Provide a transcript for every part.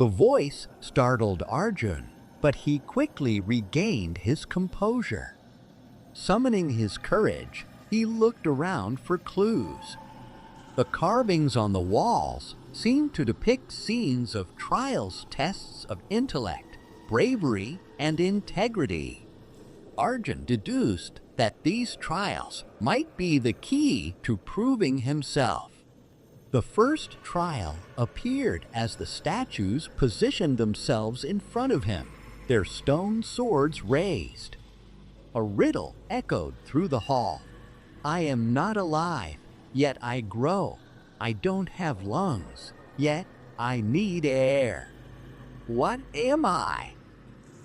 The voice startled Arjun, but he quickly regained his composure. Summoning his courage, he looked around for clues. The carvings on the walls seemed to depict scenes of trials, tests of intellect, bravery, and integrity. Arjun deduced that these trials might be the key to proving himself. The first trial appeared as the statues positioned themselves in front of him, their stone swords raised. A riddle echoed through the hall. I am not alive, yet I grow. I don't have lungs, yet I need air. What am I?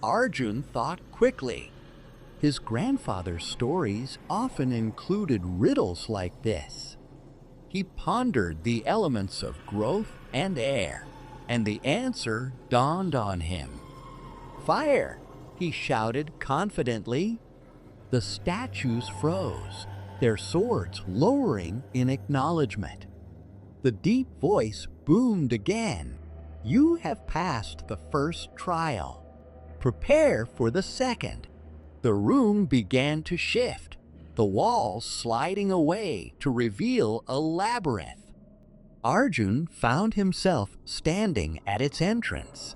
Arjun thought quickly. His grandfather's stories often included riddles like this. He pondered the elements of growth and air, and the answer dawned on him. Fire! He shouted confidently. The statues froze, their swords lowering in acknowledgement. The deep voice boomed again. You have passed the first trial. Prepare for the second. The room began to shift, the walls sliding away to reveal a labyrinth. Arjun found himself standing at its entrance.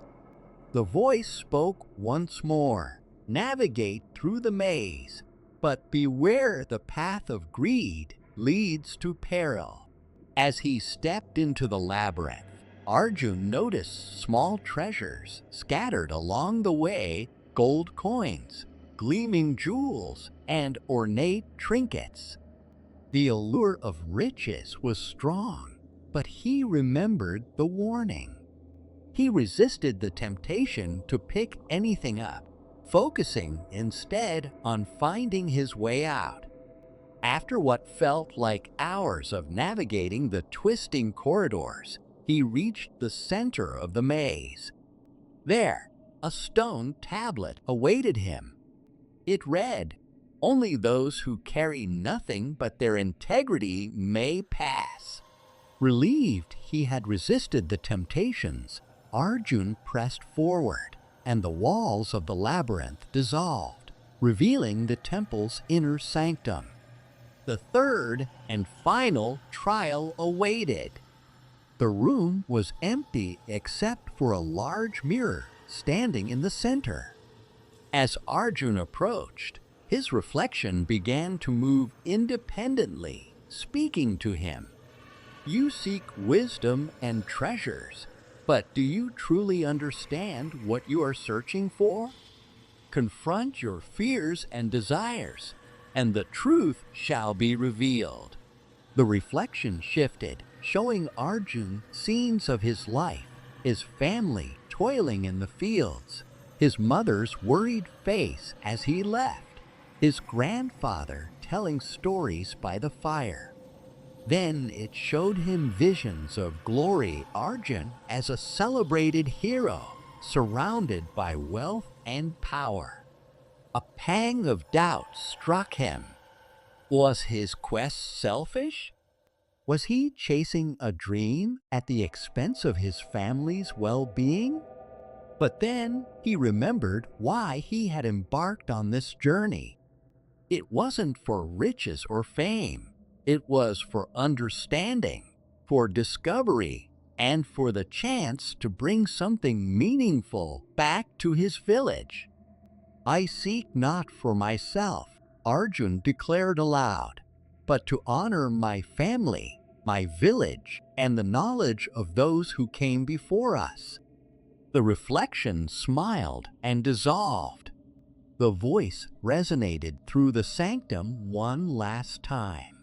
The voice spoke once more. Navigate through the maze, but beware, the path of greed leads to peril. As he stepped into the labyrinth, Arjun noticed small treasures scattered along the way, gold coins, gleaming jewels, and ornate trinkets. The allure of riches was strong, but he remembered the warning. He resisted the temptation to pick anything up, focusing instead on finding his way out. After what felt like hours of navigating the twisting corridors, he reached the center of the maze. There, a stone tablet awaited him. It read, "Only those who carry nothing but their integrity may pass." Relieved he had resisted the temptations, Arjun pressed forward, and the walls of the labyrinth dissolved, revealing the temple's inner sanctum. The third and final trial awaited. The room was empty except for a large mirror standing in the center. As Arjun approached, his reflection began to move independently, speaking to him. You seek wisdom and treasures, but do you truly understand what you are searching for? Confront your fears and desires, and the truth shall be revealed. The reflection shifted, showing Arjun scenes of his life, his family toiling in the fields, his mother's worried face as he left, his grandfather telling stories by the fire. Then it showed him visions of glory, Arjun as a celebrated hero, surrounded by wealth and power. A pang of doubt struck him. Was his quest selfish? Was he chasing a dream at the expense of his family's well-being? But then he remembered why he had embarked on this journey. It wasn't for riches or fame. It was for understanding, for discovery, and for the chance to bring something meaningful back to his village. I seek not for myself, Arjun declared aloud, but to honor my family, my village, and the knowledge of those who came before us. The reflection smiled and dissolved. The voice resonated through the sanctum one last time.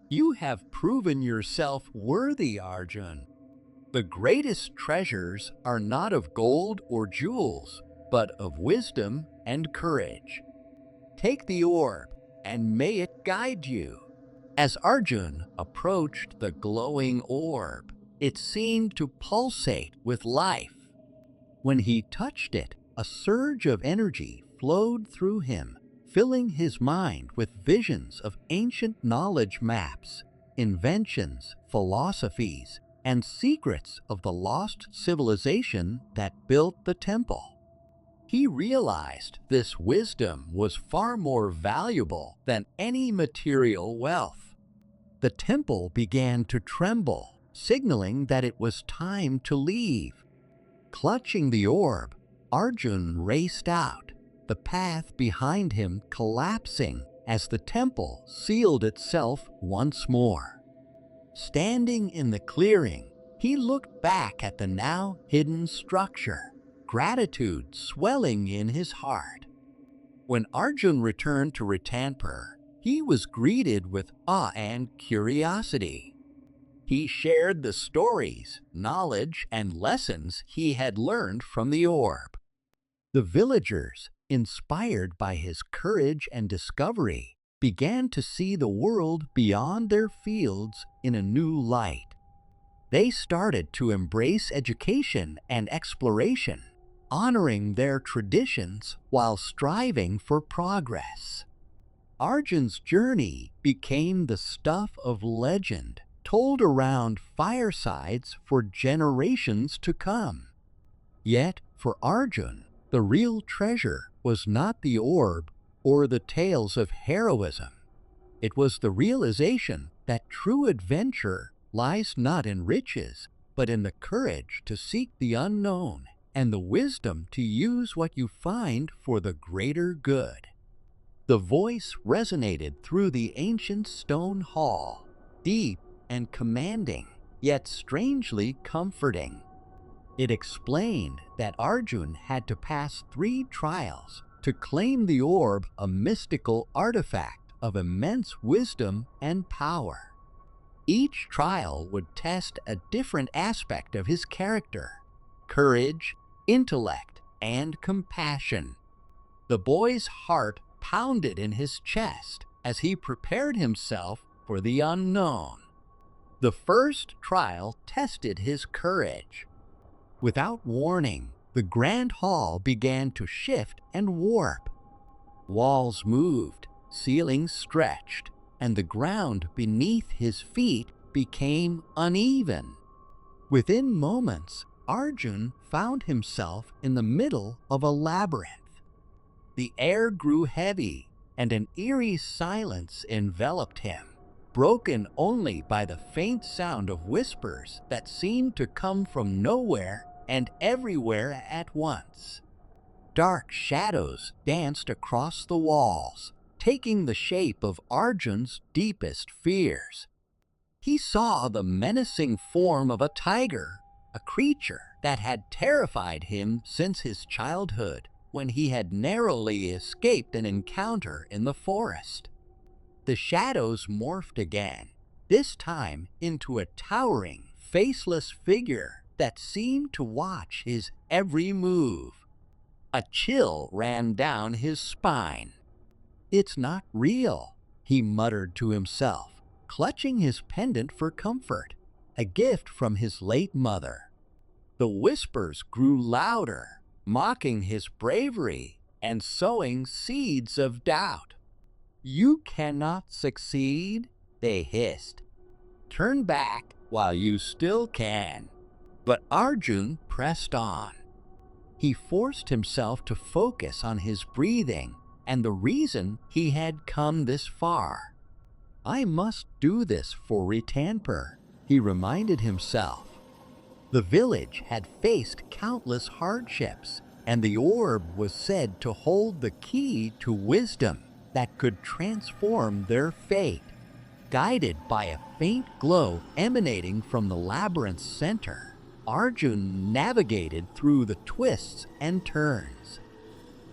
You have proven yourself worthy, Arjun. The greatest treasures are not of gold or jewels, but of wisdom and courage. Take the orb, and may it guide you. As Arjun approached the glowing orb, it seemed to pulsate with life. When he touched it, a surge of energy flowed through him, filling his mind with visions of ancient knowledge maps, inventions, philosophies, and secrets of the lost civilization that built the temple. He realized this wisdom was far more valuable than any material wealth. The temple began to tremble, signaling that it was time to leave. Clutching the orb, Arjun raced out, the path behind him collapsing as the temple sealed itself once more. Standing in the clearing, he looked back at the now hidden structure, gratitude swelling in his heart. When Arjun returned to Ritanpur, he was greeted with awe and curiosity. He shared the stories, knowledge, and lessons he had learned from the orb. The villagers, inspired by his courage and discovery, began to see the world beyond their fields in a new light. They started to embrace education and exploration, honoring their traditions while striving for progress. Arjun's journey became the stuff of legend, told around firesides for generations to come. Yet, for Arjun, the real treasure was not the orb or the tales of heroism. It was the realization that true adventure lies not in riches, but in the courage to seek the unknown and the wisdom to use what you find for the greater good. The voice resonated through the ancient stone hall, deep and commanding, yet strangely comforting. It explained that Arjun had to pass 3 trials to claim the orb, a mystical artifact of immense wisdom and power. Each trial would test a different aspect of his character: courage, intellect, and compassion. The boy's heart pounded in his chest as he prepared himself for the unknown. The first trial tested his courage. Without warning, the grand hall began to shift and warp. Walls moved, ceilings stretched, and the ground beneath his feet became uneven. Within moments, Arjun found himself in the middle of a labyrinth. The air grew heavy, and an eerie silence enveloped him, broken only by the faint sound of whispers that seemed to come from nowhere and everywhere at once. Dark shadows danced across the walls, taking the shape of Arjun's deepest fears. He saw the menacing form of a tiger, a creature that had terrified him since his childhood, when he had narrowly escaped an encounter in the forest. The shadows morphed again, this time into a towering, faceless figure that seemed to watch his every move. A chill ran down his spine. "It's not real," he muttered to himself, clutching his pendant for comfort, a gift from his late mother. The whispers grew louder, mocking his bravery and sowing seeds of doubt. "You cannot succeed," they hissed. "Turn back while you still can." But Arjun pressed on. He forced himself to focus on his breathing and the reason he had come this far. "I must do this for Ritanpur," he reminded himself. The village had faced countless hardships, and the orb was said to hold the key to wisdom that could transform their fate. Guided by a faint glow emanating from the labyrinth's center, Arjun navigated through the twists and turns.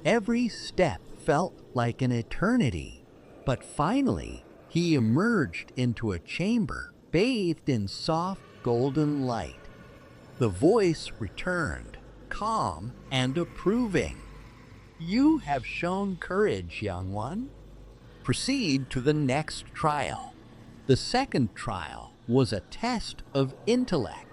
Every step felt like an eternity, but finally he emerged into a chamber bathed in soft golden light. The voice returned, calm and approving. "You have shown courage, young one. Proceed to the next trial." The second trial was a test of intellect.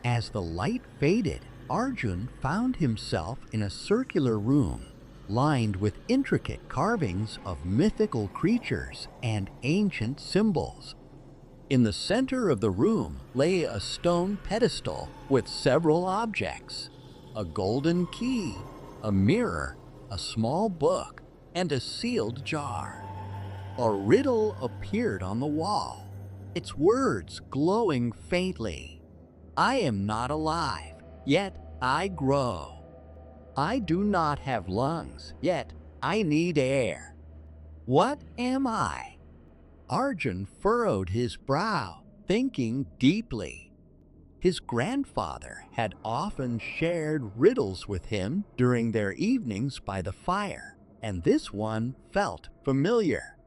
As the light faded, Arjun found himself in a circular room lined with intricate carvings of mythical creatures and ancient symbols. In the center of the room lay a stone pedestal with several objects: a golden key, a mirror, a small book, and a sealed jar. A riddle appeared on the wall, its words glowing faintly. I am not alive, yet I grow. I do not have lungs, yet I need air. What am I? Arjun furrowed his brow, thinking deeply. His grandfather had often shared riddles with him during their evenings by the fire, and this one felt familiar.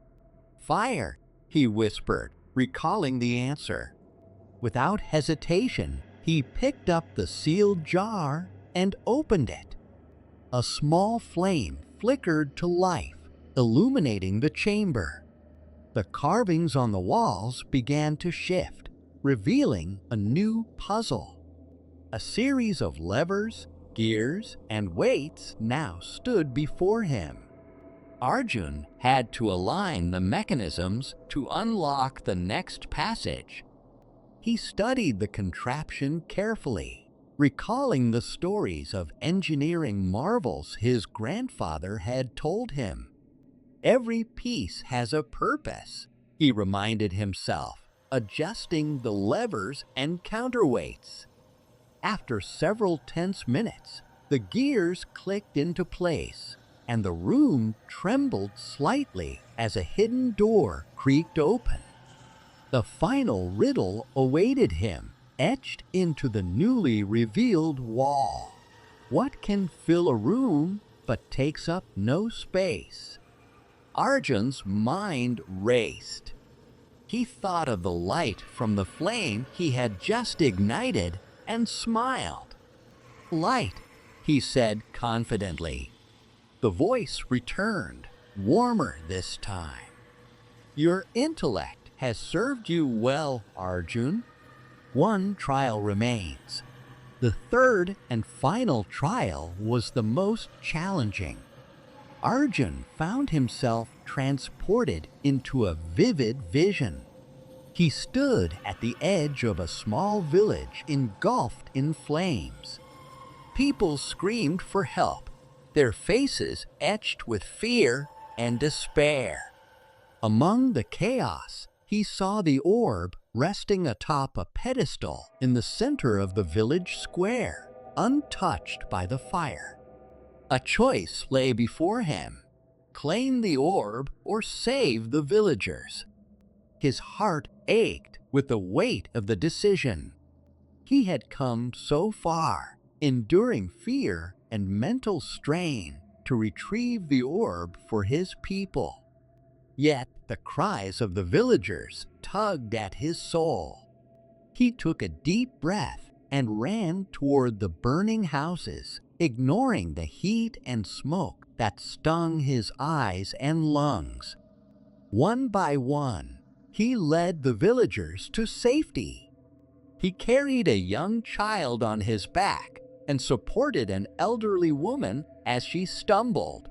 Fire, he whispered, recalling the answer. Without hesitation, he picked up the sealed jar and opened it. A small flame flickered to life, illuminating the chamber. The carvings on the walls began to shift, revealing a new puzzle. A series of levers, gears, and weights now stood before him. Arjun had to align the mechanisms to unlock the next passage. He studied the contraption carefully, recalling the stories of engineering marvels his grandfather had told him. Every piece has a purpose, he reminded himself, adjusting the levers and counterweights. After several tense minutes, the gears clicked into place, and the room trembled slightly as a hidden door creaked open. The final riddle awaited him, etched into the newly revealed wall. What can fill a room but takes up no space? Arjun's mind raced. He thought of the light from the flame he had just ignited and smiled. Light, he said confidently. The voice returned, warmer this time. Your intellect has served you well, Arjun. One trial remains. The third and final trial was the most challenging. Arjun found himself transported into a vivid vision. He stood at the edge of a small village engulfed in flames. People screamed for help, their faces etched with fear and despair. Among the chaos, he saw the orb resting atop a pedestal in the center of the village square, untouched by the fire. A choice lay before him: claim the orb or save the villagers. His heart ached with the weight of the decision. He had come so far, enduring fear and mental strain to retrieve the orb for his people. Yet the cries of the villagers tugged at his soul. He took a deep breath and ran toward the burning houses, ignoring the heat and smoke that stung his eyes and lungs. One by one, he led the villagers to safety. He carried a young child on his back and supported an elderly woman as she stumbled.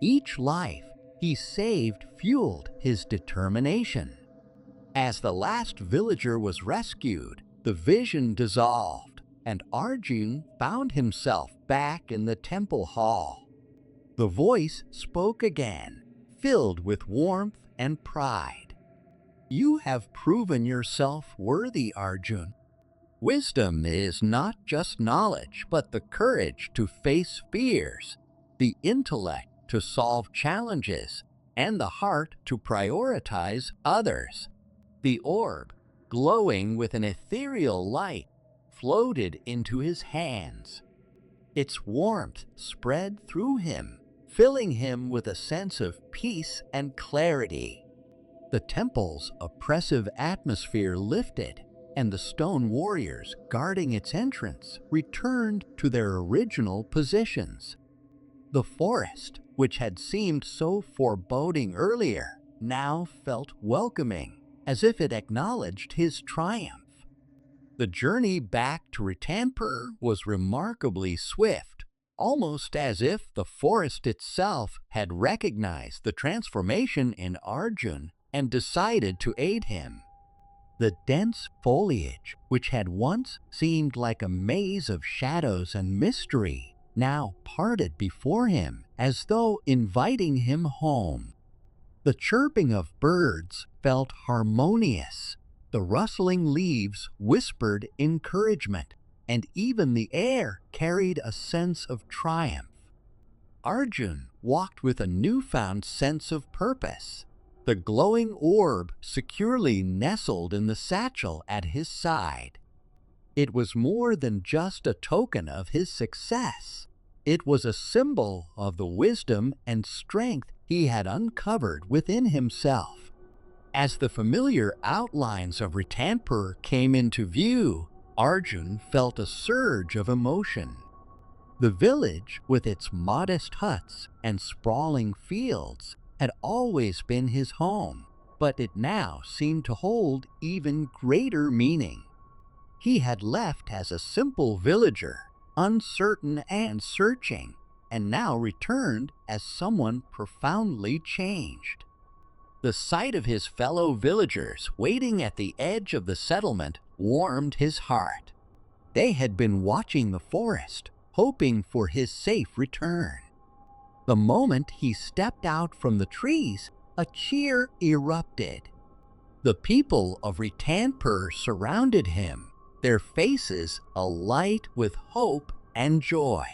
Each life he saved fueled his determination. As the last villager was rescued, the vision dissolved, and Arjun found himself back in the temple hall. The voice spoke again, filled with warmth and pride. You have proven yourself worthy, Arjun. Wisdom is not just knowledge, but the courage to face fears, the intellect to solve challenges, and the heart to prioritize others. The orb, glowing with an ethereal light, floated into his hands. Its warmth spread through him, filling him with a sense of peace and clarity. The temple's oppressive atmosphere lifted, and the stone warriors guarding its entrance returned to their original positions. The forest, which had seemed so foreboding earlier, now felt welcoming, as if it acknowledged his triumph. The journey back to Ritampur was remarkably swift, almost as if the forest itself had recognized the transformation in Arjun and decided to aid him. The dense foliage, which had once seemed like a maze of shadows and mystery, now parted before him as though inviting him home. The chirping of birds felt harmonious. The rustling leaves whispered encouragement, and even the air carried a sense of triumph. Arjun walked with a newfound sense of purpose. The glowing orb securely nestled in the satchel at his side. It was more than just a token of his success. It was a symbol of the wisdom and strength he had uncovered within himself. As the familiar outlines of Ritanpur came into view, Arjun felt a surge of emotion. The village, with its modest huts and sprawling fields, had always been his home, but it now seemed to hold even greater meaning. He had left as a simple villager, uncertain and searching, and now returned as someone profoundly changed. The sight of his fellow villagers waiting at the edge of the settlement warmed his heart. They had been watching the forest, hoping for his safe return. The moment he stepped out from the trees, a cheer erupted. The people of Ritanpur surrounded him, their faces alight with hope and joy.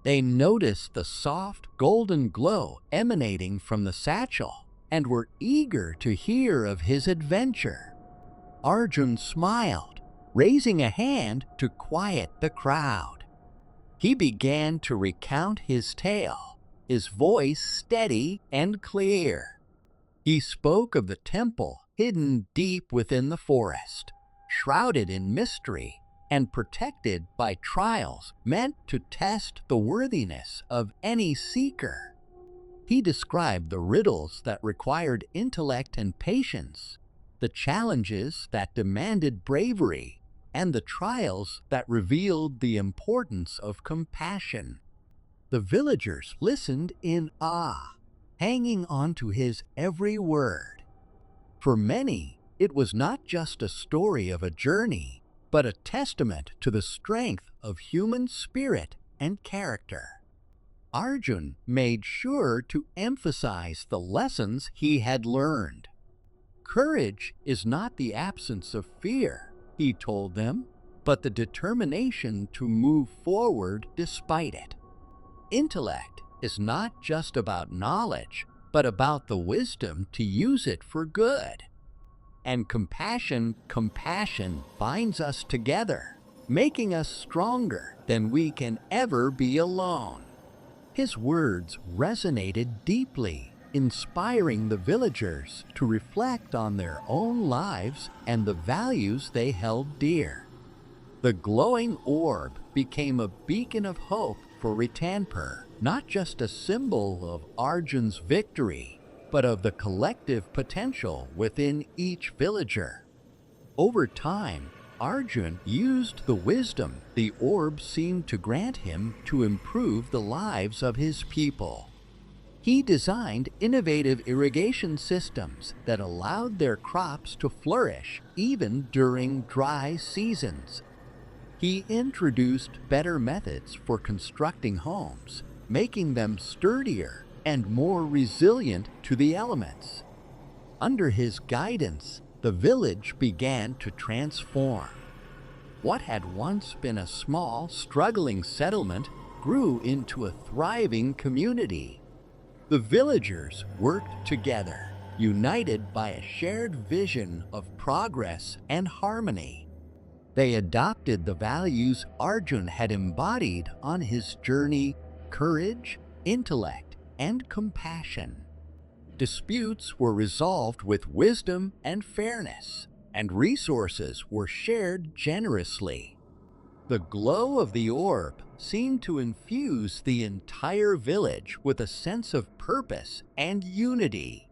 They noticed the soft golden glow emanating from the satchel and were eager to hear of his adventure. Arjun smiled, raising a hand to quiet the crowd. He began to recount his tale, his voice steady and clear. He spoke of the temple hidden deep within the forest, shrouded in mystery and protected by trials meant to test the worthiness of any seeker. He described the riddles that required intellect and patience, the challenges that demanded bravery, and the trials that revealed the importance of compassion. The villagers listened in awe, hanging on to his every word. For many, it was not just a story of a journey, but a testament to the strength of human spirit and character. Arjun made sure to emphasize the lessons he had learned. Courage is not the absence of fear, he told them, but the determination to move forward despite it. Intellect is not just about knowledge, but about the wisdom to use it for good. And compassion binds us together, making us stronger than we can ever be alone. His words resonated deeply, inspiring the villagers to reflect on their own lives and the values they held dear. The glowing orb became a beacon of hope for Ritanpur, not just a symbol of Arjun's victory, but of the collective potential within each villager. Over time, Arjun used the wisdom the orb seemed to grant him to improve the lives of his people. He designed innovative irrigation systems that allowed their crops to flourish even during dry seasons. He introduced better methods for constructing homes, making them sturdier and more resilient to the elements. Under his guidance, the village began to transform. What had once been a small, struggling settlement grew into a thriving community. The villagers worked together, united by a shared vision of progress and harmony. They adopted the values Arjun had embodied on his journey: courage, intellect, and compassion. Disputes were resolved with wisdom and fairness, and resources were shared generously. The glow of the orb seemed to infuse the entire village with a sense of purpose and unity.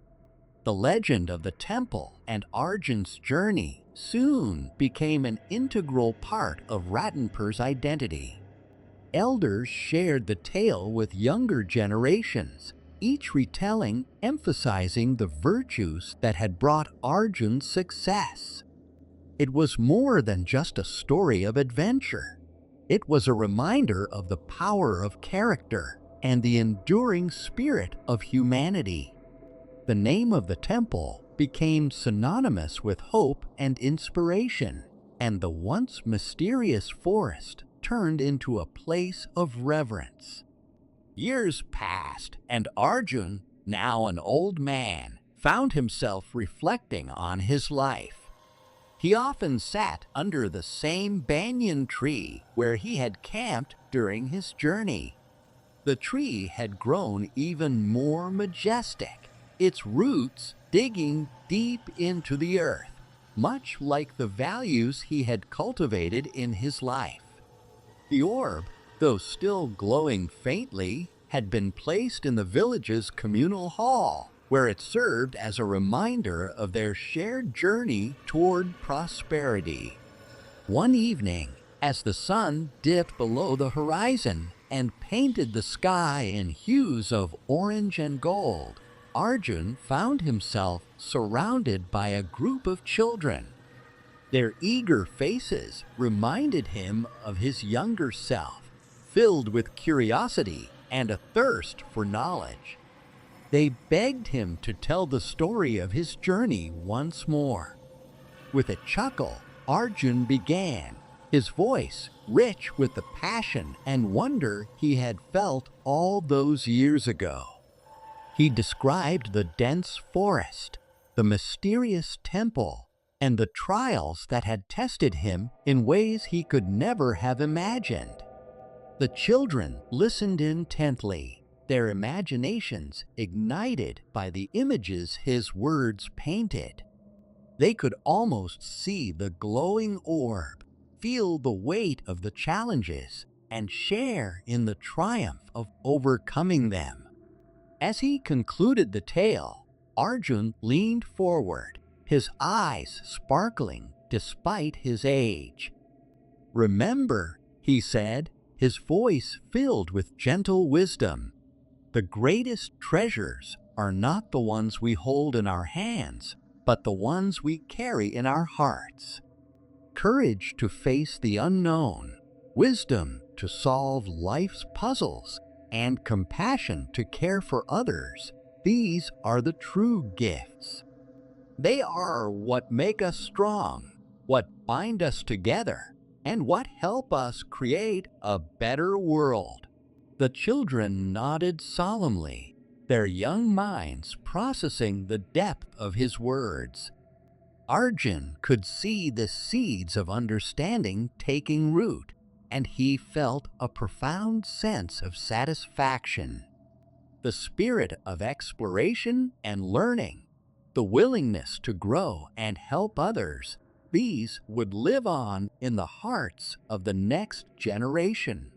The legend of the temple and Arjun's journey soon became an integral part of Ritanpur's identity. Elders shared the tale with younger generations, each retelling emphasizing the virtues that had brought Arjun's success. It was more than just a story of adventure. It was a reminder of the power of character and the enduring spirit of humanity. The name of the temple became synonymous with hope and inspiration, and the once mysterious forest turned into a place of reverence. Years passed, and Arjun, now an old man, found himself reflecting on his life. He often sat under the same banyan tree where he had camped during his journey. The tree had grown even more majestic, its roots digging deep into the earth, much like the values he had cultivated in his life. The orb, though still glowing faintly, had been placed in the village's communal hall, where it served as a reminder of their shared journey toward prosperity. One evening, as the sun dipped below the horizon and painted the sky in hues of orange and gold, Arjun found himself surrounded by a group of children. Their eager faces reminded him of his younger self, filled with curiosity and a thirst for knowledge. They begged him to tell the story of his journey once more. With a chuckle, Arjun began, his voice rich with the passion and wonder he had felt all those years ago. He described the dense forest, the mysterious temple, and the trials that had tested him in ways he could never have imagined. The children listened intently, their imaginations ignited by the images his words painted. They could almost see the glowing orb, feel the weight of the challenges, and share in the triumph of overcoming them. As he concluded the tale, Arjun leaned forward, his eyes sparkling despite his age. "Remember," he said, his voice filled with gentle wisdom, "the greatest treasures are not the ones we hold in our hands, but the ones we carry in our hearts. Courage to face the unknown, wisdom to solve life's puzzles, and compassion to care for others, these are the true gifts. They are what make us strong, what bind us together, and what help us create a better world." The children nodded solemnly, their young minds processing the depth of his words. Arjun could see the seeds of understanding taking root, and he felt a profound sense of satisfaction. The spirit of exploration and learning, the willingness to grow and help others, these would live on in the hearts of the next generation.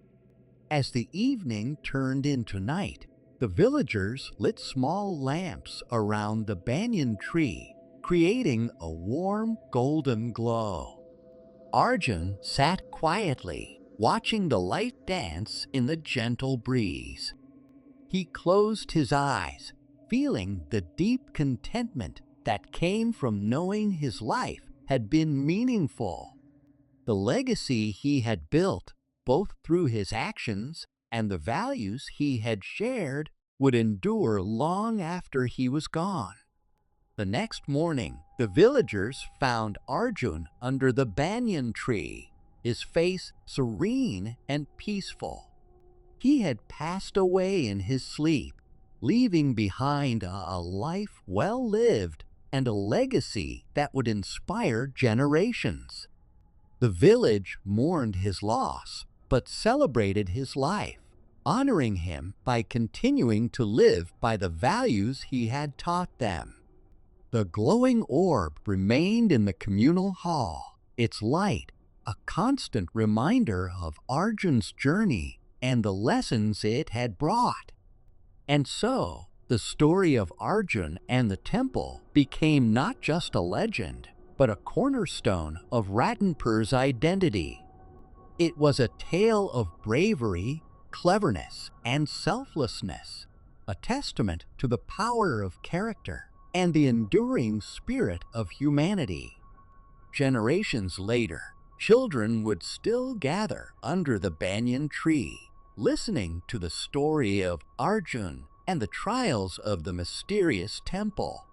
As the evening turned into night, the villagers lit small lamps around the banyan tree, creating a warm golden glow. Arjun sat quietly, watching the light dance in the gentle breeze. He closed his eyes, feeling the deep contentment that came from knowing his life had been meaningful. The legacy he had built, both through his actions and the values he had shared, would endure long after he was gone. The next morning, the villagers found Arjun under the banyan tree, his face serene and peaceful. He had passed away in his sleep, leaving behind a life well lived and a legacy that would inspire generations. The village mourned his loss, but celebrated his life, honoring him by continuing to live by the values he had taught them. The glowing orb remained in the communal hall, its light a constant reminder of Arjun's journey and the lessons it had brought. And so, the story of Arjun and the temple became not just a legend, but a cornerstone of Ratanpur's identity. It was a tale of bravery, cleverness, and selflessness, a testament to the power of character and the enduring spirit of humanity. Generations later, children would still gather under the banyan tree, listening to the story of Arjun and the trials of the mysterious temple.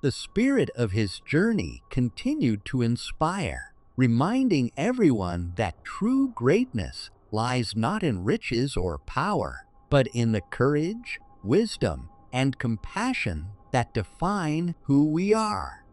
The spirit of his journey continued to inspire, reminding everyone that true greatness lies not in riches or power, but in the courage, wisdom, and compassion that define who we are.